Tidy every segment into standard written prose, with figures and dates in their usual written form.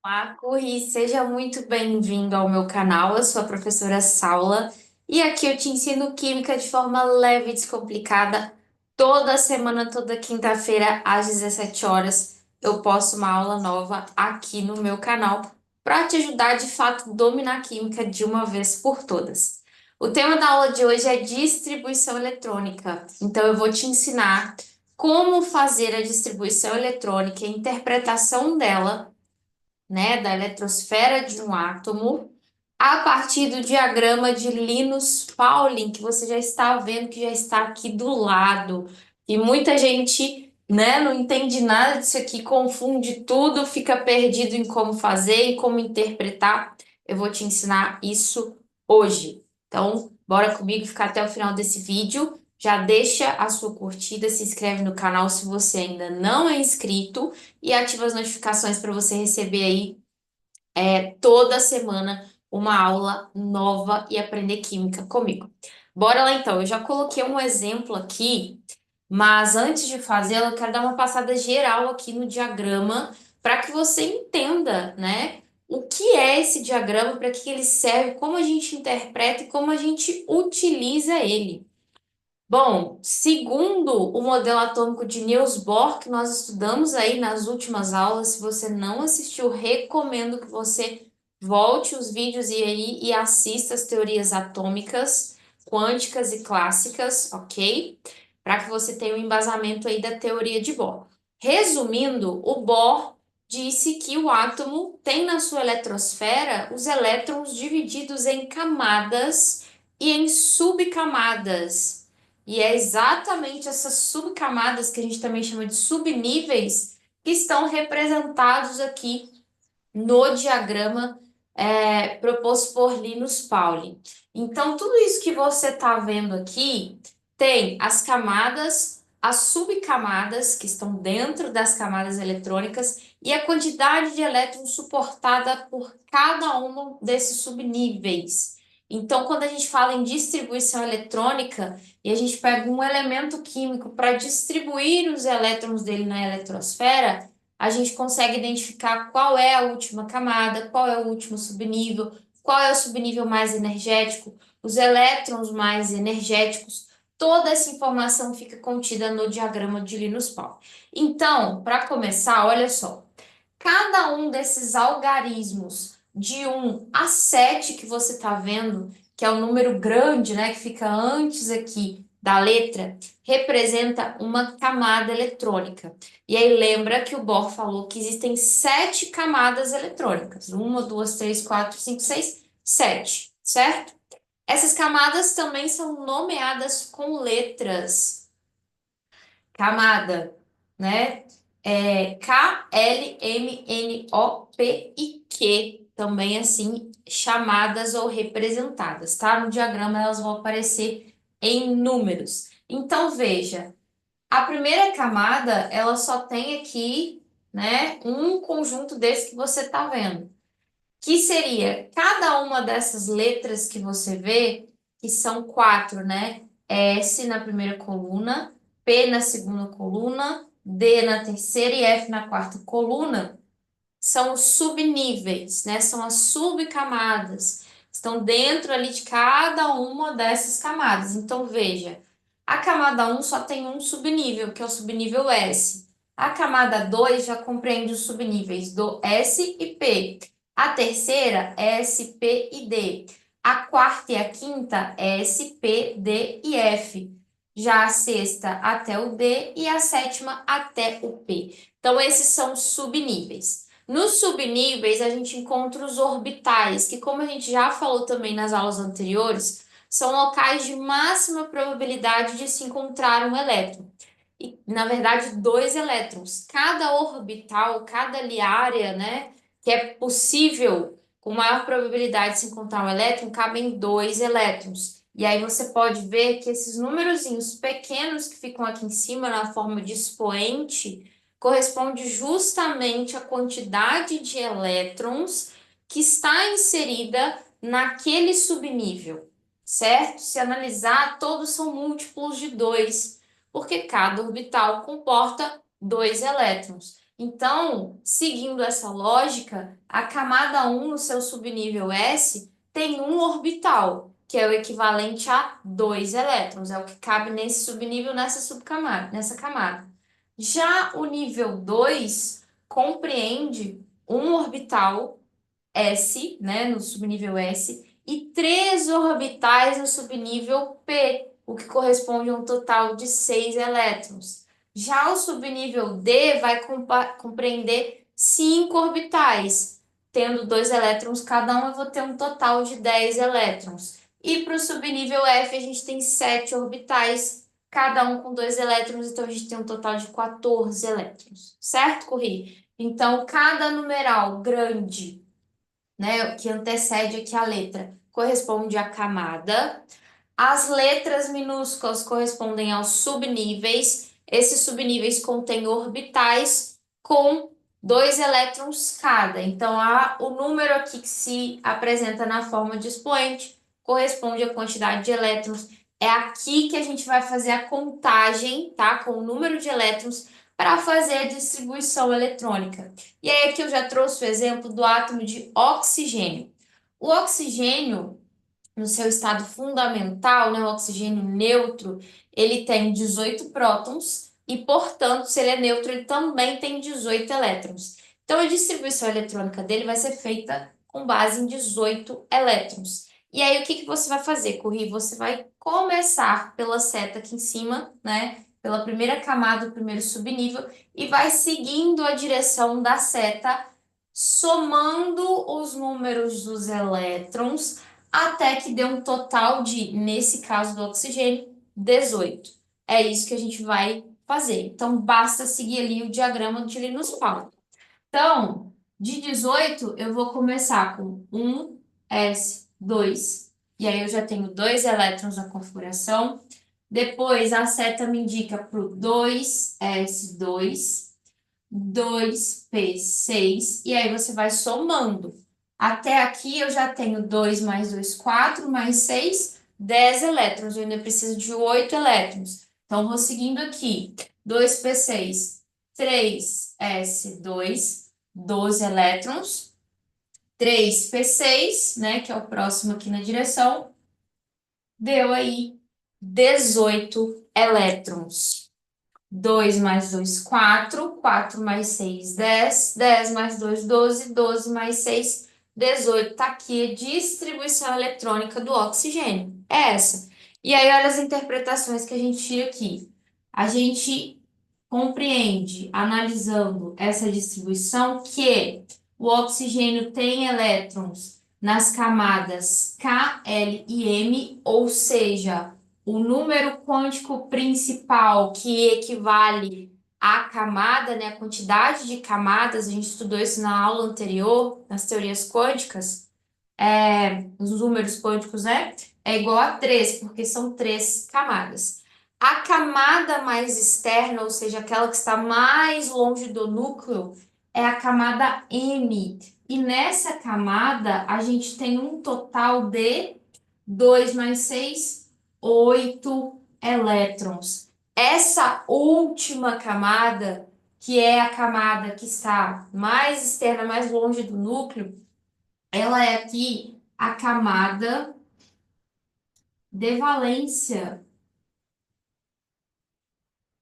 Marco, e seja muito bem-vindo ao meu canal. Eu sou a professora Saula e aqui eu te ensino química de forma leve e descomplicada. Toda semana, toda quinta-feira, às 17 horas, eu posto uma aula nova aqui no meu canal para te ajudar de fato a dominar a química de uma vez por todas. O tema da aula de hoje é distribuição eletrônica. Então, eu vou te ensinar como fazer a distribuição eletrônica e a interpretação dela, né, da eletrosfera de um átomo a partir do diagrama de Linus-Pauling, que você já está vendo que já está aqui do lado. E muita gente, né, não entende nada disso aqui, confunde tudo, fica perdido em como fazer e como interpretar. Eu vou te ensinar isso hoje. Então, bora comigo ficar até o final desse vídeo. Já deixa a sua curtida, se inscreve no canal se você ainda não é inscrito e ativa as notificações para você receber aí toda semana uma aula nova e aprender química comigo. Bora lá então, eu já coloquei um exemplo aqui, mas antes de fazê-lo, eu quero dar uma passada geral aqui no diagrama para que você entenda, né? O que é esse diagrama, para que ele serve, como a gente interpreta e como a gente utiliza ele. Bom, segundo o modelo atômico de Niels Bohr, que nós estudamos aí nas últimas aulas, se você não assistiu, recomendo que você volte os vídeos e assista as teorias atômicas, quânticas e clássicas, ok? Para que você tenha um embasamento aí da teoria de Bohr. Resumindo, o Bohr disse que o átomo tem na sua eletrosfera os elétrons divididos em camadas e em subcamadas. E é exatamente essas subcamadas, que a gente também chama de subníveis, que estão representados aqui no diagrama proposto por Linus Pauling. Então, tudo isso que você está vendo aqui tem as camadas, as subcamadas, que estão dentro das camadas eletrônicas, e a quantidade de elétrons suportada por cada um desses subníveis. Então, quando a gente fala em distribuição eletrônica, e a gente pega um elemento químico para distribuir os elétrons dele na eletrosfera, a gente consegue identificar qual é a última camada, qual é o último subnível, qual é o subnível mais energético, os elétrons mais energéticos. Toda essa informação fica contida no diagrama de Linus Pauling. Então, para começar, olha só. Cada um desses algarismos de 1 a 7 que você está vendo, que é o número grande, né, que fica antes aqui da letra, representa uma camada eletrônica. E aí lembra que o Bohr falou que existem 7 camadas eletrônicas. Uma, duas, três, quatro, cinco, seis, 7, certo? Essas camadas também são nomeadas com letras. Camada, né? K, L, M, N, O, P e Q, também assim chamadas ou representadas, tá? No diagrama elas vão aparecer em números. Então veja, a primeira camada, ela só tem aqui, né, um conjunto desse que você está vendo, que seria cada uma dessas letras que você vê, que são 4, né? S na primeira coluna, P na segunda coluna, D na terceira e F na quarta coluna, são os subníveis, né? São as subcamadas. Estão dentro ali de cada uma dessas camadas. Então, veja, a camada 1 só tem um subnível, que é o subnível S. A camada 2 já compreende os subníveis do S e P. A terceira, S, P e D. A quarta e a quinta, S, P, D e F. Já a sexta até o D e a sétima até o P. Então, esses são os subníveis. Nos subníveis, a gente encontra os orbitais, que, como a gente já falou também nas aulas anteriores, são locais de máxima probabilidade de se encontrar um elétron. E, na verdade, dois elétrons. Cada orbital, cada área, né, que é possível, com maior probabilidade de se encontrar um elétron, cabem dois elétrons. E aí você pode ver que esses númerozinhos pequenos que ficam aqui em cima, na forma de expoente, corresponde justamente à quantidade de elétrons que está inserida naquele subnível, certo? Se analisar, todos são múltiplos de 2, porque cada orbital comporta 2 elétrons. Então, seguindo essa lógica, a camada 1 no seu subnível S tem um orbital, que é o equivalente a 2 elétrons, é o que cabe nesse subnível, nessa subcamada, nessa camada. Já o nível 2 compreende um orbital S, né, no subnível S, e três orbitais no subnível P, o que corresponde a um total de 6 elétrons. Já o subnível D vai compreender 5 orbitais, tendo 2 elétrons cada um, eu vou ter um total de 10 elétrons. E para o subnível F, a gente tem 7 orbitais, cada um com 2 elétrons, então a gente tem um total de 14 elétrons. Certo, Corri? Então, cada numeral grande, né, que antecede aqui a letra, corresponde à camada. As letras minúsculas correspondem aos subníveis. Esses subníveis contêm orbitais com 2 elétrons cada. Então, o número aqui que se apresenta na forma de expoente corresponde à quantidade de elétrons. É aqui que a gente vai fazer a contagem, tá? Com o número de elétrons para fazer a distribuição eletrônica. E aí aqui eu já trouxe o exemplo do átomo de oxigênio. O oxigênio, no seu estado fundamental, né, o oxigênio neutro, ele tem 18 prótons e, portanto, se ele é neutro, ele também tem 18 elétrons. Então, a distribuição eletrônica dele vai ser feita com base em 18 elétrons. E aí, o que que você vai fazer, Corri? Você vai começar pela seta aqui em cima, né? Pela primeira camada, o primeiro subnível, e vai seguindo a direção da seta, somando os números dos elétrons até que dê um total de, nesse caso do oxigênio, 18. É isso que a gente vai fazer. Então, basta seguir ali o diagrama de Linus Pauling. Então, de 18, eu vou começar com 1s2, e aí eu já tenho 2 elétrons na configuração. Depois, a seta me indica para o 2s2, 2p6, e aí você vai somando. Até aqui eu já tenho 2 mais 2, 4, mais 6, 10 elétrons. Eu ainda preciso de 8 elétrons. Então, vou seguindo aqui. 2p6, 3s2, 12 elétrons. 3p6, né, que é o próximo aqui na direção, deu aí 18 elétrons. 2 mais 2, 4. 4 mais 6, 10. 10 mais 2, 12. 12 mais 6, 18. Está aqui a distribuição eletrônica do oxigênio. É essa. E aí, olha as interpretações que a gente tira aqui. A gente compreende, analisando essa distribuição, que o oxigênio tem elétrons nas camadas K, L e M, ou seja, o número quântico principal, que equivale à camada, né, a quantidade de camadas, a gente estudou isso na aula anterior, nas teorias quânticas, os números quânticos, né, é igual a 3, porque são 3 camadas. A camada mais externa, ou seja, aquela que está mais longe do núcleo, é a camada M. E nessa camada, a gente tem um total de 2 mais 6, 8 elétrons. Essa última camada, que é a camada que está mais externa, mais longe do núcleo, ela é aqui a camada de valência,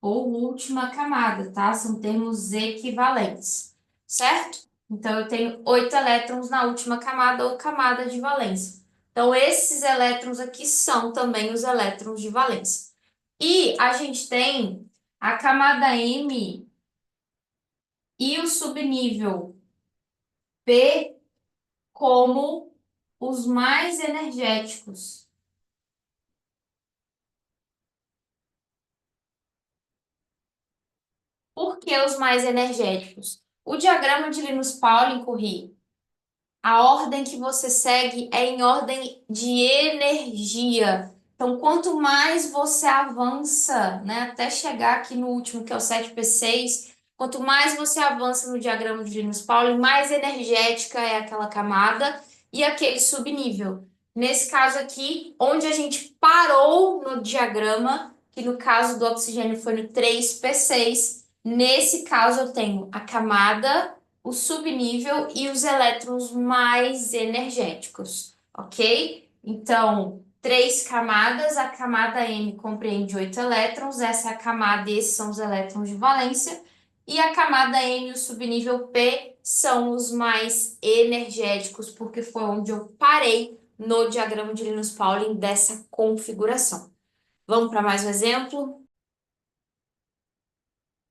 ou última camada, tá? São termos equivalentes, certo? Então, eu tenho 8 elétrons na última camada ou camada de valência. Então, esses elétrons aqui são também os elétrons de valência. E a gente tem a camada M e o subnível P como os mais energéticos. Por que os mais energéticos? O diagrama de Linus Pauling, Corri, a ordem que você segue é em ordem de energia. Então, quanto mais você avança, né, até chegar aqui no último, que é o 7p6, quanto mais você avança no diagrama de Linus Pauling, mais energética é aquela camada e aquele subnível. Nesse caso aqui, onde a gente parou no diagrama, que no caso do oxigênio foi no 3p6, Nesse caso, eu tenho a camada, o subnível e os elétrons mais energéticos, ok? Então, três camadas, a camada M compreende 8 elétrons, essa é a camada e esses são os elétrons de valência, e a camada M e o subnível P são os mais energéticos, porque foi onde eu parei no diagrama de Linus-Pauling dessa configuração. Vamos para mais um exemplo?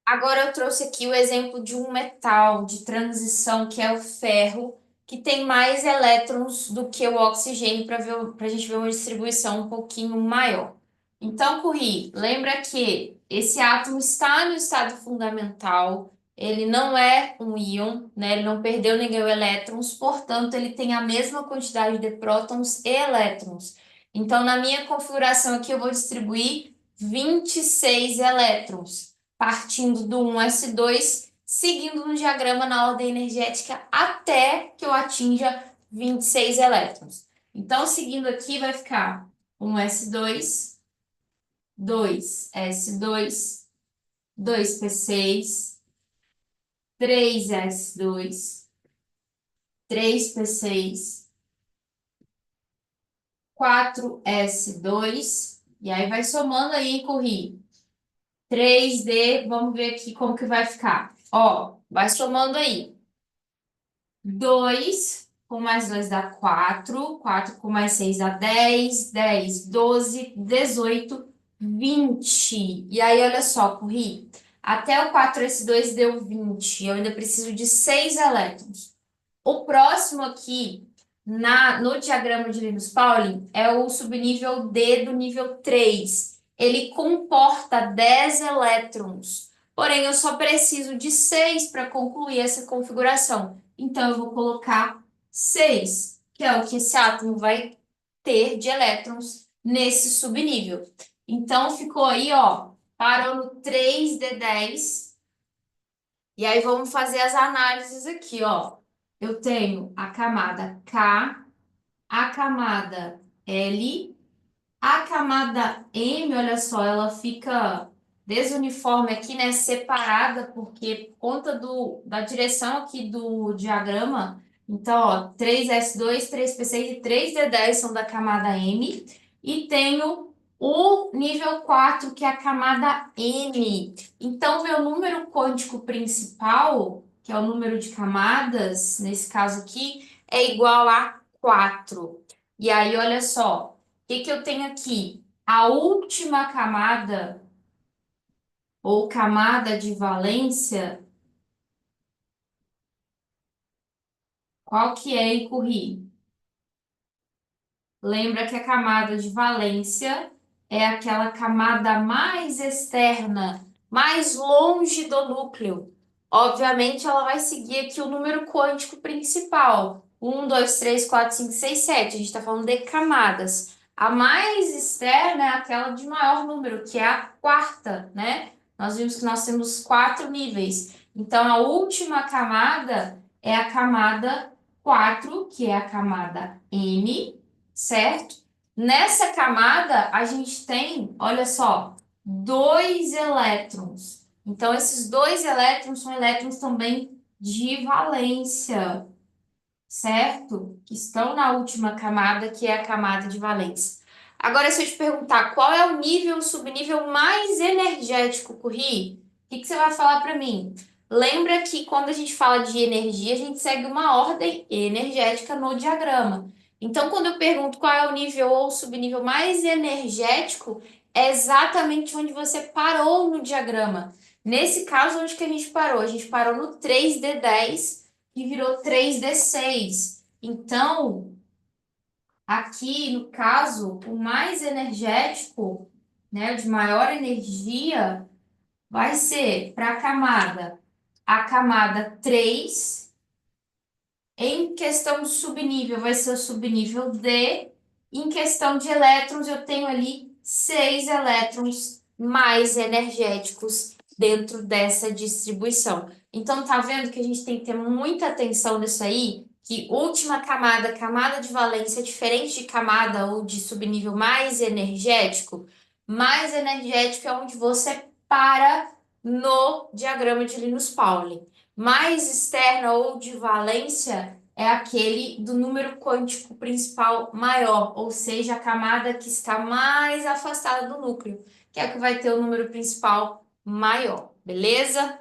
Agora eu trouxe aqui o exemplo de um metal de transição, que é o ferro, que tem mais elétrons do que o oxigênio para a gente ver uma distribuição um pouquinho maior. Então, Corri, lembra que esse átomo está no estado fundamental, ele não é um íon, né? Ele não perdeu nem ganhou elétrons, portanto, ele tem a mesma quantidade de prótons e elétrons. Então, na minha configuração aqui, eu vou distribuir 26 elétrons partindo do 1s2, seguindo no diagrama na ordem energética até que eu atinja 26 elétrons. Então, seguindo aqui, vai ficar 1s2, 2s2, 2p6, 3s2, 3p6, 4s2, e aí vai somando aí, corri. 3D, vamos ver aqui como que vai ficar. Ó, vai somando aí. 2 com mais 2 dá 4, 4 com mais 6 dá 10, 10, 12, 18, 20. E aí, olha só, corri. Até o 4s2 deu 20. Eu ainda preciso de 6 elétrons. O próximo aqui, no diagrama de Linus-Pauling, é o subnível D do nível 3. Ele comporta 10 elétrons. Porém, eu só preciso de 6 para concluir essa configuração. Então, eu vou colocar 6, que é o que esse átomo vai ter de elétrons nesse subnível. Então, ficou aí, ó, parou no 3d10. E aí, vamos fazer as análises aqui, ó. Eu tenho a camada K, a camada L, a camada M, olha só, ela fica desuniforme aqui, né? Separada, porque por conta da direção aqui do diagrama. Então, ó, 3s2, 3p6 e 3d10 são da camada M. E tenho o nível 4, que é a camada N. Então, meu número quântico principal, que é o número de camadas, nesse caso aqui, é igual a 4. E aí, olha só. O que que eu tenho aqui? A última camada, ou camada de valência, qual que é, Icurri? Lembra que a camada de valência é aquela camada mais externa, mais longe do núcleo. Obviamente, ela vai seguir aqui o número quântico principal. 1, 2, 3, 4, 5, 6, 7. A gente está falando de camadas. A mais externa é aquela de maior número, que é a quarta, né? Nós vimos que nós temos 4 níveis. Então, a última camada é a camada 4, que é a camada M, certo? Nessa camada, a gente tem, olha só, 2 elétrons. Então, esses 2 elétrons são elétrons também de valência, certo? Que estão na última camada, que é a camada de valência. Agora, se eu te perguntar qual é o nível, o subnível mais energético, Corri, o que que você vai falar para mim? Lembra que quando a gente fala de energia, a gente segue uma ordem energética no diagrama. Então, quando eu pergunto qual é o nível ou subnível mais energético, é exatamente onde você parou no diagrama. Nesse caso, onde que a gente parou? A gente parou no 3d10 que virou 3d6. Então, aqui no caso, o mais energético, né, o de maior energia, vai ser para a camada 3. Em questão de subnível, vai ser o subnível D. Em questão de elétrons, eu tenho ali 6 elétrons mais energéticos dentro dessa distribuição. Então, tá vendo que a gente tem que ter muita atenção nisso aí? Que última camada, camada de valência, diferente de camada ou de subnível mais energético é onde você para no diagrama de Linus-Pauling. Mais externa ou de valência é aquele do número quântico principal maior, ou seja, a camada que está mais afastada do núcleo, que é a que vai ter o número principal maior, beleza?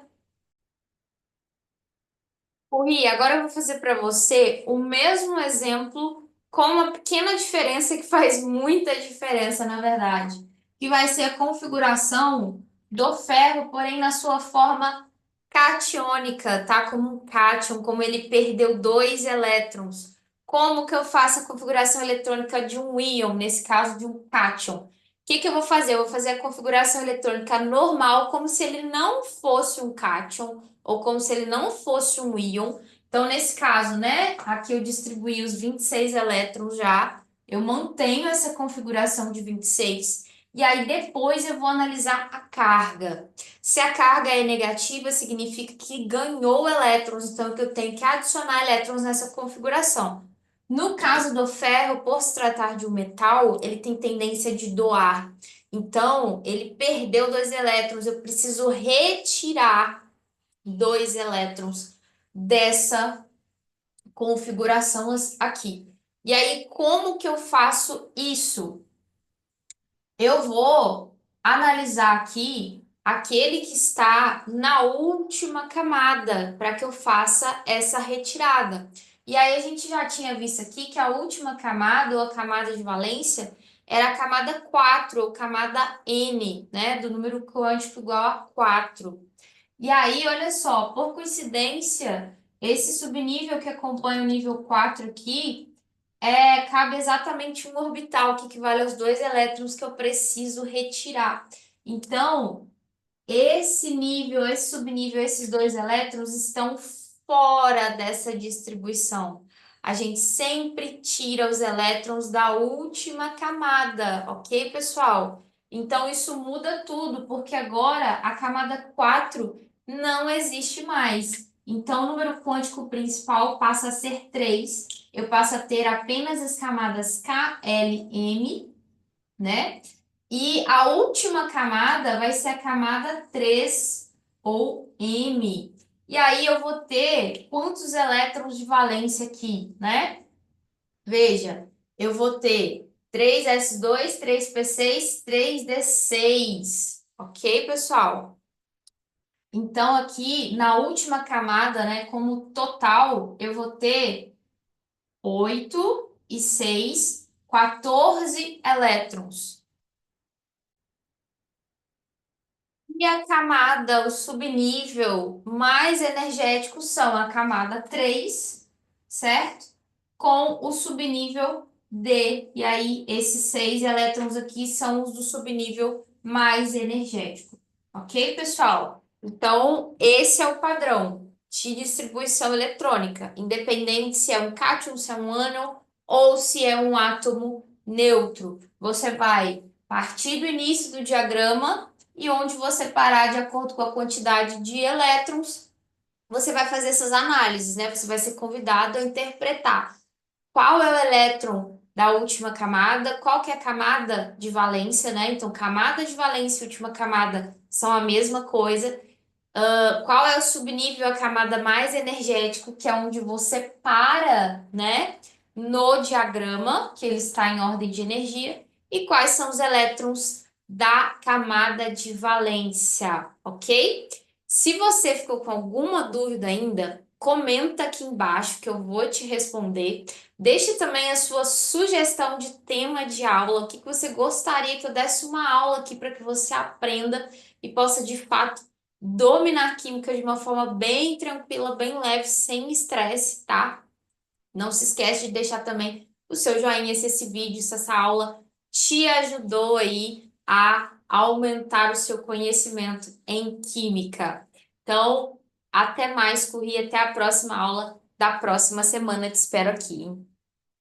Rui, agora eu vou fazer para você o mesmo exemplo com uma pequena diferença que faz muita diferença, na verdade, que vai ser a configuração do ferro, porém na sua forma catiônica, tá? Como um cátion, como ele perdeu dois elétrons. Como que eu faço a configuração eletrônica de um íon, nesse caso de um cátion? O que que eu vou fazer? Eu vou fazer a configuração eletrônica normal, como se ele não fosse um cátion ou como se ele não fosse um íon. Então, nesse caso, né, aqui eu distribuí os 26 elétrons já, eu mantenho essa configuração de 26, e aí depois eu vou analisar a carga. Se a carga é negativa, significa que ganhou elétrons, então que eu tenho que adicionar elétrons nessa configuração. No caso do ferro, por se tratar de um metal, ele tem tendência de doar. Então, ele perdeu dois elétrons, eu preciso retirar dois elétrons dessa configuração aqui. E aí, como que eu faço isso? Eu vou analisar aqui aquele que está na última camada para que eu faça essa retirada. E aí a gente já tinha visto aqui que a última camada, ou a camada de valência, era a camada 4, ou camada N, né? Do número quântico igual a 4. E aí, olha só, por coincidência, esse subnível que acompanha o nível 4 aqui, cabe exatamente um orbital, que equivale aos dois elétrons que eu preciso retirar. Então, esse nível, esse subnível, esses dois elétrons estão fora dessa distribuição. A gente sempre tira os elétrons da última camada, ok, pessoal? Então, isso muda tudo, porque agora a camada 4 não existe mais. Então, o número quântico principal passa a ser 3. Eu passo a ter apenas as camadas K, L, M, né? E a última camada vai ser a camada 3 ou M. E aí eu vou ter quantos elétrons de valência aqui, né? Veja, eu vou ter 3s2, 3p6, 3d6. Ok, pessoal? Então, aqui na última camada, né, como total, eu vou ter 8 e 6, 14 elétrons. E a camada, o subnível mais energético são a camada 3, certo? Com o subnível D. E aí, esses 6 elétrons aqui são os do subnível mais energético. Ok, pessoal? Então, esse é o padrão de distribuição eletrônica, independente se é um cátion, se é um ânon ou se é um átomo neutro. Você vai partir do início do diagrama e onde você parar de acordo com a quantidade de elétrons, você vai fazer essas análises, né? Você vai ser convidado a interpretar qual é o elétron da última camada, qual que é a camada de valência, né? Então, camada de valência e última camada são a mesma coisa. Qual é o subnível, a camada mais energético, que é onde você para, né? No diagrama, que ele está em ordem de energia, e quais são os elétrons da camada de valência, ok? Se você ficou com alguma dúvida ainda, comenta aqui embaixo que eu vou te responder. Deixe também a sua sugestão de tema de aula, o que você gostaria que eu desse uma aula aqui para que você aprenda e possa de fato dominar a química de uma forma bem tranquila, bem leve, sem estresse, tá? Não se esquece de deixar também o seu joinha se esse vídeo, se essa aula te ajudou aí a aumentar o seu conhecimento em química. Então, até mais, Corri, até a próxima aula da próxima semana. Te espero aqui, hein?